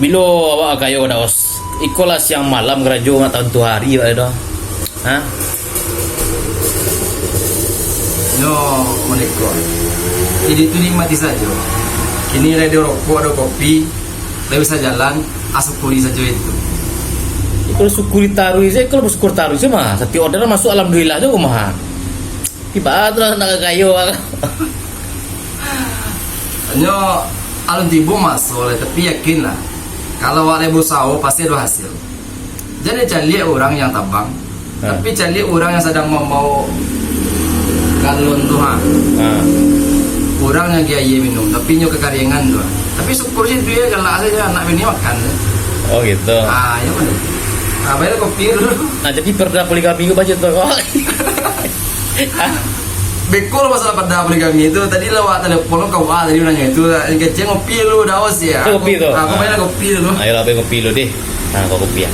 Bilo awak kayo daos. Ikolah siang malam gerajo tahun tu hari pak itu. Hah? No, menekor. Jadi itu nikmati saja. Kini ada rokok, ada kopi, tidak bisa jalan, asyukuri saja itu. Kalau syukuri taruh saya, kalau bersyukur taruh saya mah. Setiap order masuk alhamdulillah aja kumaha. Tiba terus nak kayo. Hanya alun tibu masuk, tapi yakinlah kalau ada berusaha pasti ada hasil. Jadi cari orang yang tabang, tapi cari orang yang sedang mau galon Tuhan. Orang yang gaya minum, tapi nyo kekaringan doa. Tapi syukur sih dia galak saja anak ini makan. Oh gitu. Ya mana? Bayar kopi dulu. Nah jadi perda poligami gue baca tuh. Bekol masalah pada poligami itu tadi lewat telepon kau tadi nanya itu kecil ngopi lu daos ya. Kopi tuh. Aku bayar kopi dulu. Ayo lah kopi lu deh. Nah kau kopi ya.